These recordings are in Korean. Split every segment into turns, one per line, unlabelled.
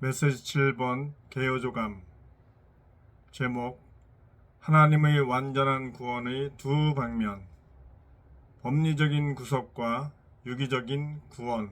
메시지 7번 개요조감. 제목: 하나님의 완전한 구원의 두 방면. 법리적인 구속과 유기적인 구원.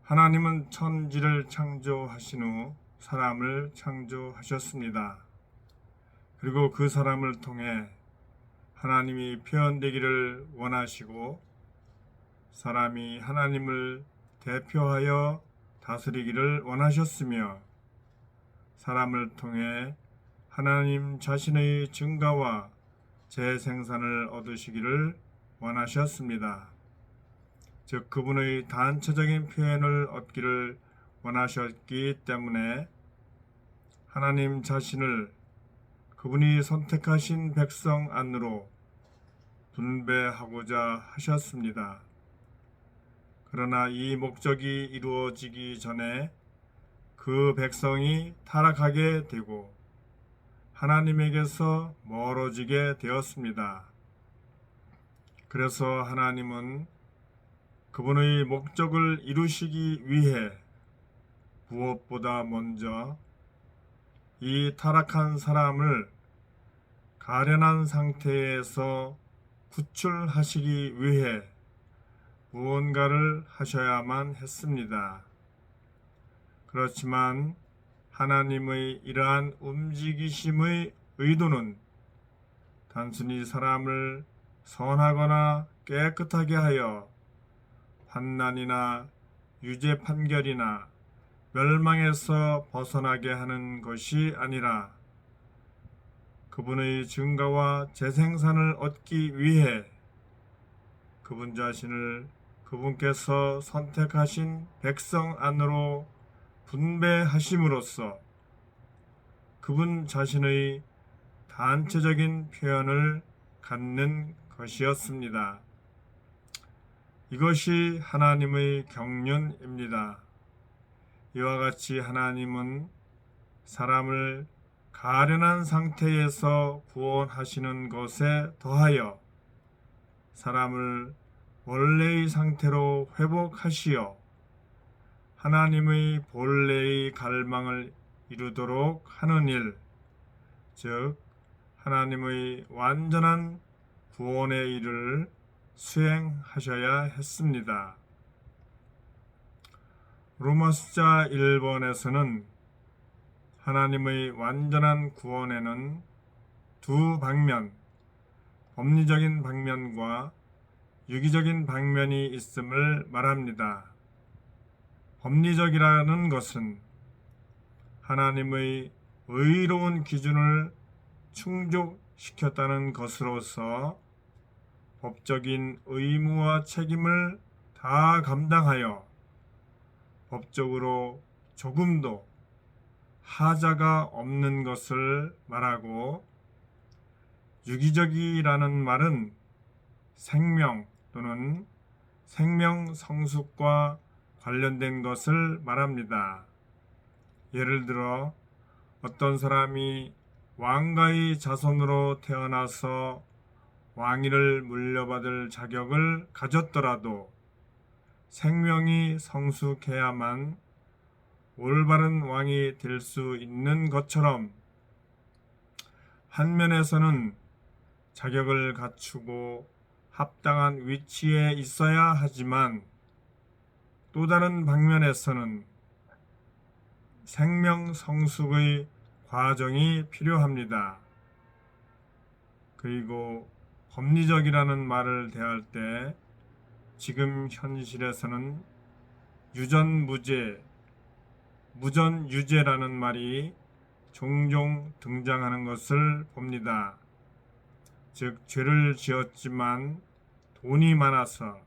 하나님은 천지를 창조하신 후 사람을 창조하셨습니다. 그리고 그 사람을 통해 하나님이 표현되기를 원하시고 사람이 하나님을 대표하여 다스리기를 원하셨으며 사람을 통해 하나님 자신의 증가와 재생산을 얻으시기를 원하셨습니다. 즉 그분의 단체적인 표현을 얻기를 원하셨기 때문에 하나님 자신을 그분이 선택하신 백성 안으로 분배하고자 하셨습니다. 그러나 이 목적이 이루어지기 전에 그 백성이 타락하게 되고 하나님에게서 멀어지게 되었습니다. 그래서 하나님은 그분의 목적을 이루시기 위해 무엇보다 먼저 이 타락한 사람을 가련한 상태에서 구출하시기 위해 무언가를 하셔야만 했습니다. 그렇지만 하나님의 이러한 움직이심의 의도는 단순히 사람을 선하거나 깨끗하게 하여 환난이나 유죄 판결이나 멸망에서 벗어나게 하는 것이 아니라 그분의 증가와 재생산을 얻기 위해 그분 자신을 그분께서 선택하신 백성 안으로 분배하심으로써 그분 자신의 단체적인 표현을 갖는 것이었습니다. 이것이 하나님의 경륜입니다. 이와 같이 하나님은 사람을 가련한 상태에서 구원하시는 것에 더하여 사람을 원래의 상태로 회복하시어 하나님의 본래의 갈망을 이루도록 하는 일, 즉 하나님의 완전한 구원의 일을 수행하셔야 했습니다. 로마서 1번에서는 하나님의 완전한 구원에는 두 방면, 법리적인 방면과 유기적인 방면이 있음을 말합니다. 법리적이라는 것은 하나님의 의로운 기준을 충족시켰다는 것으로서 법적인 의무와 책임을 다 감당하여 법적으로 조금도 하자가 없는 것을 말하고, 유기적이라는 말은 생명 또는 생명 성숙과 관련된 것을 말합니다. 예를 들어 어떤 사람이 왕가의 자손으로 태어나서 왕위를 물려받을 자격을 가졌더라도 생명이 성숙해야만 올바른 왕이 될 수 있는 것처럼 한 면에서는 자격을 갖추고 합당한 위치에 있어야 하지만 또 다른 방면에서는 생명 성숙의 과정이 필요합니다. 그리고 법리적이라는 말을 대할 때 지금 현실에서는 유전무죄, 무전유죄라는 말이 종종 등장하는 것을 봅니다. 즉 죄를 지었지만 돈이 많아서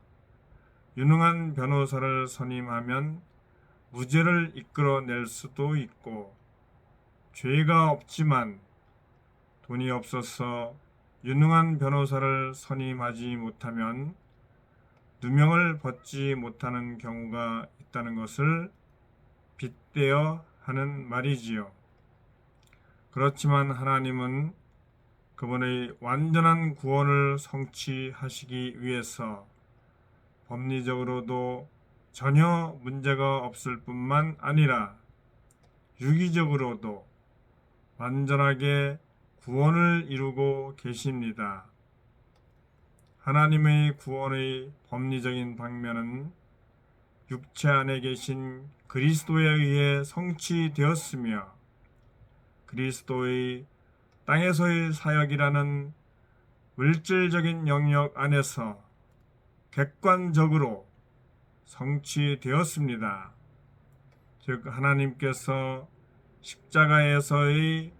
유능한 변호사를 선임하면 무죄를 이끌어낼 수도 있고, 죄가 없지만 돈이 없어서 유능한 변호사를 선임하지 못하면 누명을 벗지 못하는 경우가 있다는 것을 빗대어 하는 말이지요. 그렇지만 하나님은 그분의 완전한 구원을 성취하시기 위해서 법리적으로도 전혀 문제가 없을 뿐만 아니라 유기적으로도 완전하게 구원을 이루고 계십니다. 하나님의 구원의 법리적인 방면은 육체 안에 계신 그리스도에 의해 성취되었으며 그리스도의 땅에서의 사역이라는 물질적인 영역 안에서 객관적으로 성취되었습니다. 즉 하나님께서 십자가에서의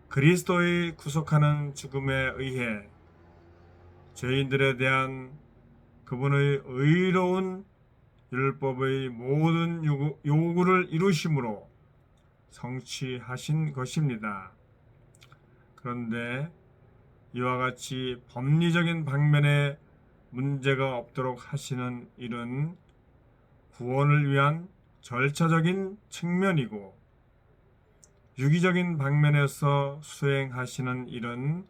그리스도의 구속하는 죽음에 의해 죄인들에 대한 그분의 의로운 율법의 모든 요구를 이루심으로 성취하신 것입니다. 그런데 이와 같이 법리적인 방면에 문제가 없도록 하시는 일은 구원을 위한 절차적인 측면이고 유기적인 방면에서 수행하시는 일은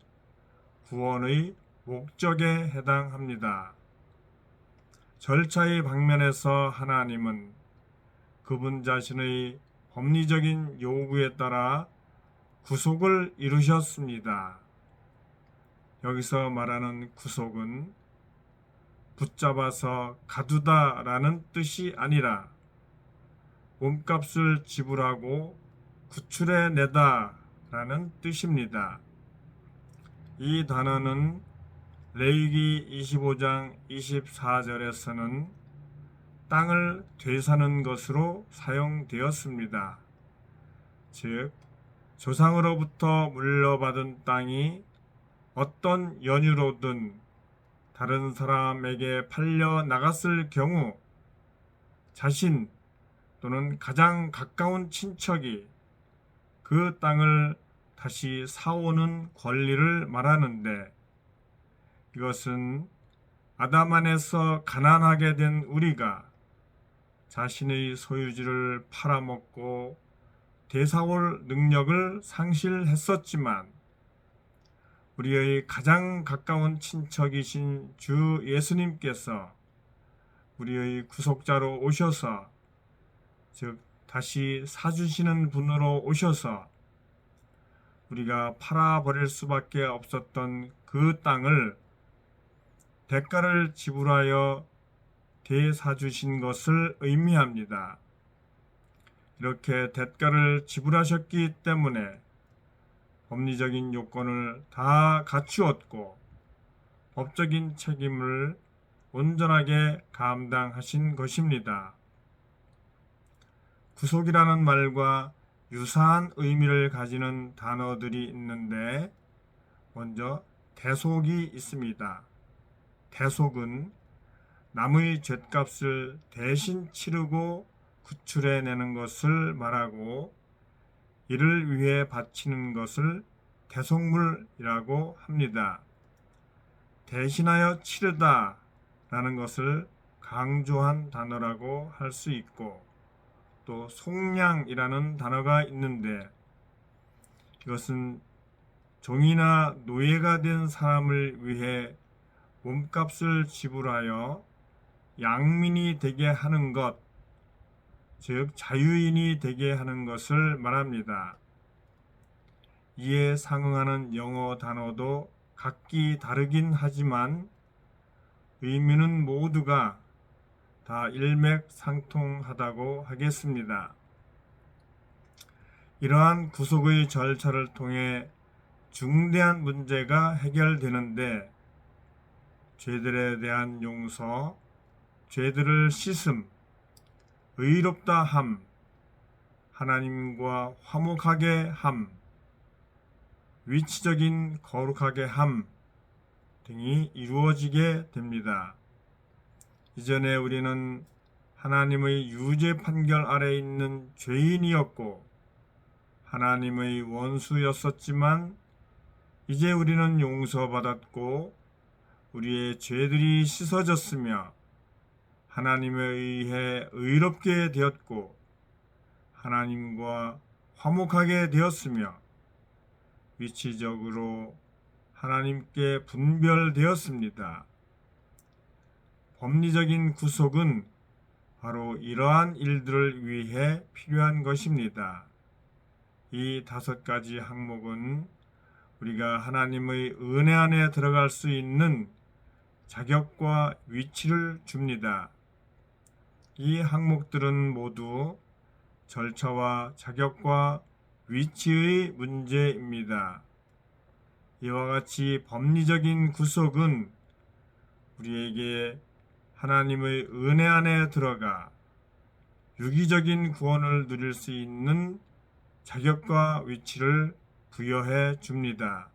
구원의 목적에 해당합니다. 절차의 방면에서 하나님은 그분 자신의 법리적인 요구에 따라 구속을 이루셨습니다. 여기서 말하는 구속은 붙잡아서 가두다라는 뜻이 아니라 몸값을 지불하고 구출해 내다라는 뜻입니다. 이 단어는 레위기 25장 24절에서는 땅을 되사는 것으로 사용되었습니다. 즉 조상으로부터 물려받은 땅이 어떤 연유로든 다른 사람에게 팔려 나갔을 경우 자신 또는 가장 가까운 친척이 그 땅을 다시 사오는 권리를 말하는데 이것은 아담 안에서 가난하게 된 우리가 자신의 소유지를 팔아먹고 되사올 능력을 상실했었지만 우리의 가장 가까운 친척이신 주 예수님께서 우리의 구속자로 오셔서 즉 다시 사주시는 분으로 오셔서 우리가 팔아버릴 수밖에 없었던 그 땅을 대가를 지불하여 되사주신 것을 의미합니다. 이렇게 대가를 지불하셨기 때문에 법리적인 요건을 다 갖추었고 법적인 책임을 온전하게 감당하신 것입니다. 구속이라는 말과 유사한 의미를 가지는 단어들이 있는데 먼저 대속이 있습니다. 대속은 남의 죗값을 대신 치르고 구출해내는 것을 말하고 이를 위해 바치는 것을 대속물이라고 합니다. 대신하여 치르다 라는 것을 강조한 단어라고 할 수 있고 또 속량이라는 단어가 있는데 이것은 종이나 노예가 된 사람을 위해 몸값을 지불하여 양민이 되게 하는 것, 즉 자유인이 되게 하는 것을 말합니다. 이에 상응하는 영어 단어도 각기 다르긴 하지만 의미는 모두가 다 일맥상통하다고 하겠습니다. 이러한 구속의 절차를 통해 중대한 문제가 해결되는데 죄들에 대한 용서, 죄들을 씻음, 의롭다 함, 하나님과 화목하게 함, 위치적인 거룩하게 함 등이 이루어지게 됩니다. 이전에 우리는 하나님의 유죄 판결 아래 있는 죄인이었고 하나님의 원수였었지만 이제 우리는 용서받았고 우리의 죄들이 씻어졌으며 하나님에 의해 의롭게 되었고 하나님과 화목하게 되었으며 위치적으로 하나님께 분별되었습니다. 법리적인 구속은 바로 이러한 일들을 위해 필요한 것입니다. 이 5가지 항목은 우리가 하나님의 은혜 안에 들어갈 수 있는 자격과 위치를 줍니다. 이 항목들은 모두 절차와 자격과 위치의 문제입니다. 이와 같이 법리적인 구속은 우리에게 하나님의 은혜 안에 들어가 유기적인 구원을 누릴 수 있는 자격과 위치를 부여해 줍니다.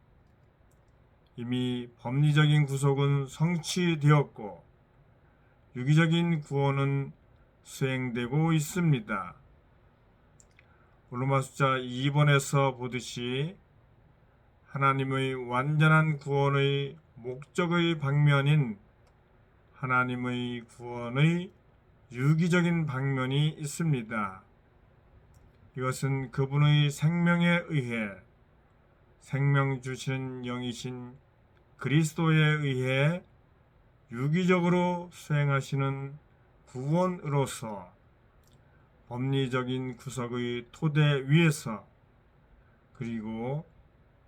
이미 법리적인 구속은 성취되었고 유기적인 구원은 수행되고 있습니다. 로마서 2번에서 보듯이 하나님의 완전한 구원의 목적의 방면인 하나님의 구원의 유기적인 방면이 있습니다. 이것은 그분의 생명에 의해 생명 주시는 영이신 그리스도에 의해 유기적으로 수행하시는 구원으로서 법리적인 구속의 토대 위에서 그리고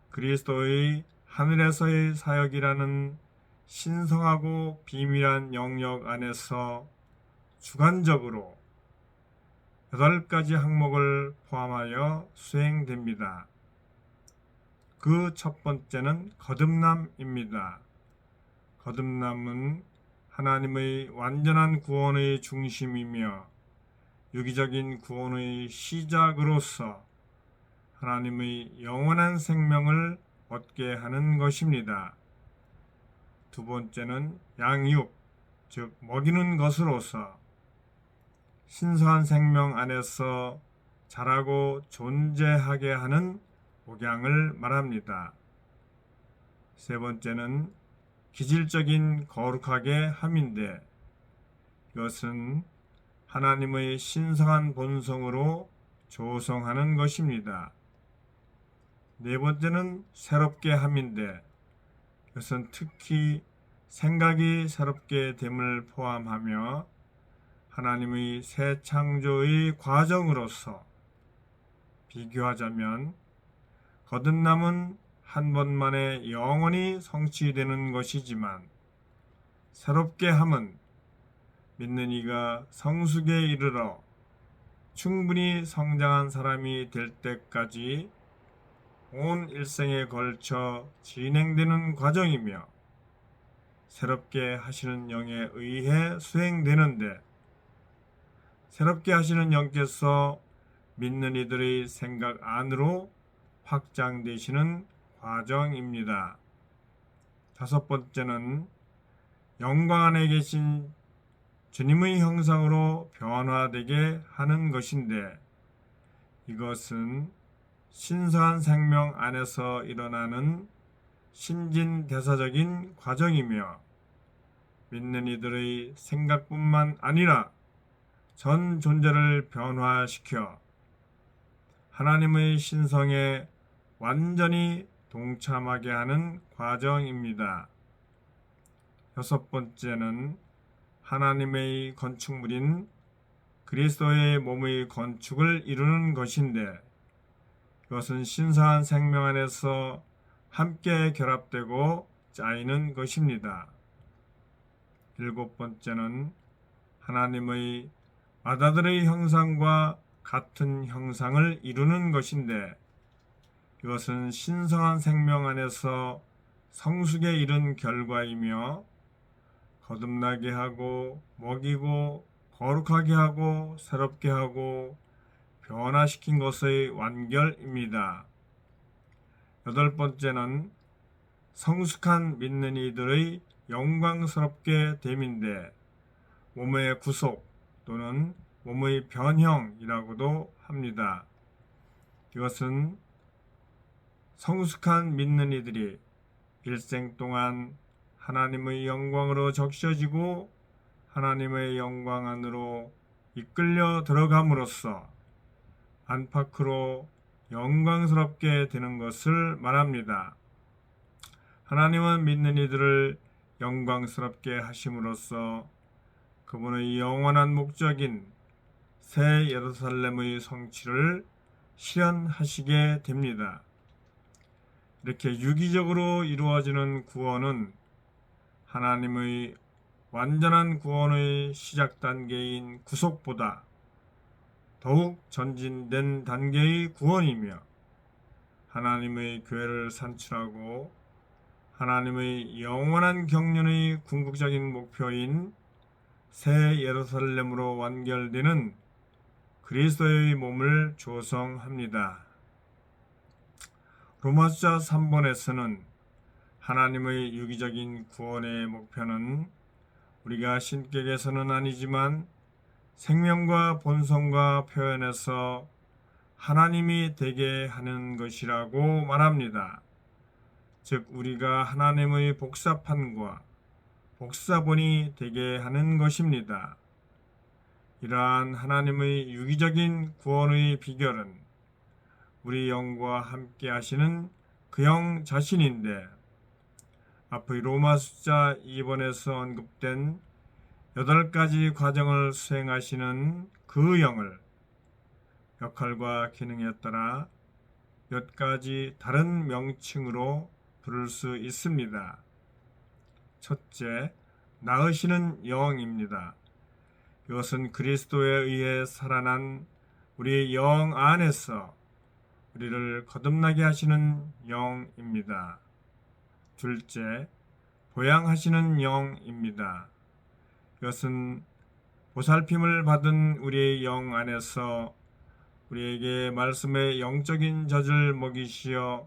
그리스도의 하늘에서의 사역이라는 신성하고 비밀한 영역 안에서 주관적으로 8가지 항목을 포함하여 수행됩니다. 그 첫 번째는 거듭남입니다. 거듭남은 하나님의 완전한 구원의 중심이며 유기적인 구원의 시작으로서 하나님의 영원한 생명을 얻게 하는 것입니다. 두 번째는 양육, 즉 먹이는 것으로서 신성한 생명 안에서 자라고 존재하게 하는 목양을 말합니다. 세 번째는 기질적인 거룩하게 함인데 이것은 하나님의 신성한 본성으로 조성하는 것입니다. 네 번째는 새롭게 함인데 이것은 특히 생각이 새롭게 됨을 포함하며 하나님의 새 창조의 과정으로서 비교하자면 거듭남은 한 번만에 영원히 성취되는 것이지만 새롭게 함은 믿는 이가 성숙에 이르러 충분히 성장한 사람이 될 때까지 온 일생에 걸쳐 진행되는 과정이며 새롭게 하시는 영에 의해 수행되는데 새롭게 하시는 영께서 믿는 이들의 생각 안으로 확장되시는 과정입니다. 다섯 번째는 영광 안에 계신 주님의 형상으로 변화되게 하는 것인데 이것은 신성한 생명 안에서 일어나는 신진대사적인 과정이며 믿는 이들의 생각뿐만 아니라 전 존재를 변화시켜 하나님의 신성에 완전히 동참하게 하는 과정입니다. 여섯 번째는 하나님의 건축물인 그리스도의 몸의 건축을 이루는 것인데 이것은 신성한 생명 안에서 함께 결합되고 짜이는 것입니다. 일곱 번째는 하나님의 아들의 형상과 같은 형상을 이루는 것인데 이것은 신성한 생명 안에서 성숙에 이른 결과이며 거듭나게 하고 먹이고 거룩하게 하고 새롭게 하고 변화시킨 것의 완결입니다. 여덟 번째는 성숙한 믿는 이들의 영광스럽게 됨인데 몸의 구속 또는 몸의 변형이라고도 합니다. 이것은 성숙한 믿는 이들이 일생 동안 하나님의 영광으로 적셔지고 하나님의 영광 안으로 이끌려 들어감으로써 안팎으로 영광스럽게 되는 것을 말합니다. 하나님은 믿는 이들을 영광스럽게 하심으로써 그분의 영원한 목적인 새 예루살렘의 성취를 실현하시게 됩니다. 이렇게 유기적으로 이루어지는 구원은 하나님의 완전한 구원의 시작 단계인 구속보다 더욱 전진된 단계의 구원이며 하나님의 교회를 산출하고 하나님의 영원한 경륜의 궁극적인 목표인 새 예루살렘으로 완결되는 그리스도의 몸을 조성합니다. 로마서 3번에서는 하나님의 유기적인 구원의 목표는 우리가 신격에서는 아니지만 생명과 본성과 표현에서 하나님이 되게 하는 것이라고 말합니다. 즉 우리가 하나님의 복사판과 복사본이 되게 하는 것입니다. 이러한 하나님의 유기적인 구원의 비결은 우리 영과 함께 하시는 그 영 자신인데 앞의 로마서 2번에서 언급된 8가지 과정을 수행하시는 그 영을 역할과 기능에 따라 몇 가지 다른 명칭으로 부를 수 있습니다. 첫째, 나으시는 영입니다. 이것은 그리스도에 의해 살아난 우리의 영 안에서 우리를 거듭나게 하시는 영입니다. 둘째, 보양하시는 영입니다. 이것은 보살핌을 받은 우리의 영 안에서 우리에게 말씀의 영적인 젖을 먹이시어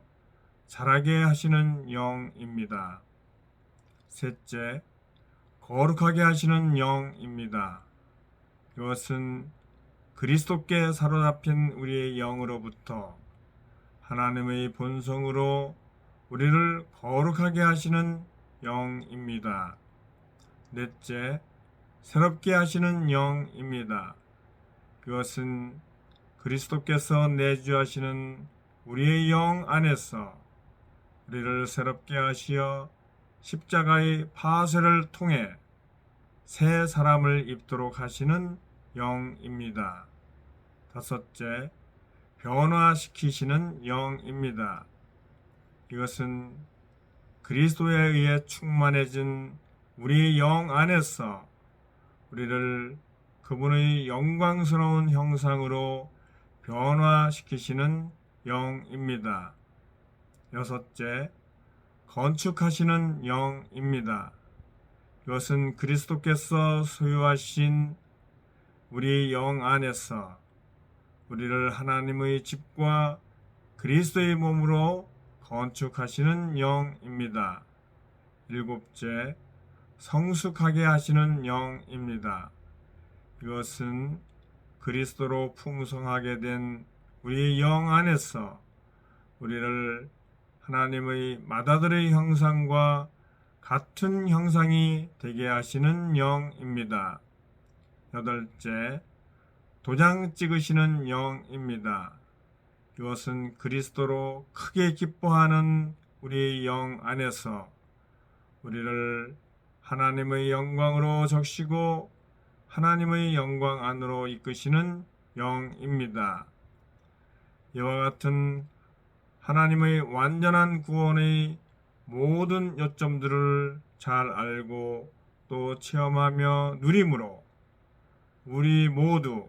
자라게 하시는 영입니다. 셋째, 거룩하게 하시는 영입니다. 이것은 그리스도께 사로잡힌 우리의 영으로부터 하나님의 본성으로 우리를 거룩하게 하시는 영입니다. 넷째, 새롭게 하시는 영입니다. 그것은 그리스도께서 내주하시는 우리의 영 안에서 우리를 새롭게 하시어 십자가의 파쇄를 통해 새 사람을 입도록 하시는 영입니다. 다섯째, 변화시키시는 영입니다. 이것은 그리스도에 의해 충만해진 우리 영 안에서 우리를 그분의 영광스러운 형상으로 변화시키시는 영입니다. 여섯째, 건축하시는 영입니다. 이것은 그리스도께서 소유하신 우리 영 안에서 우리를 하나님의 집과 그리스도의 몸으로 건축하시는 영입니다. 일곱째, 성숙하게 하시는 영입니다. 이것은 그리스도로 풍성하게 된 우리의 영 안에서 우리를 하나님의 맏아들의 형상과 같은 형상이 되게 하시는 영입니다. 여덟째, 도장 찍으시는 영입니다. 이것은 그리스도로 크게 기뻐하는 우리의 영 안에서 우리를 하나님의 영광으로 적시고 하나님의 영광 안으로 이끄시는 영입니다. 이와 같은 하나님의 완전한 구원의 모든 요점들을 잘 알고 또 체험하며 누림으로 우리 모두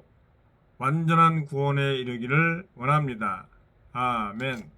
완전한 구원에 이르기를 원합니다. 아멘.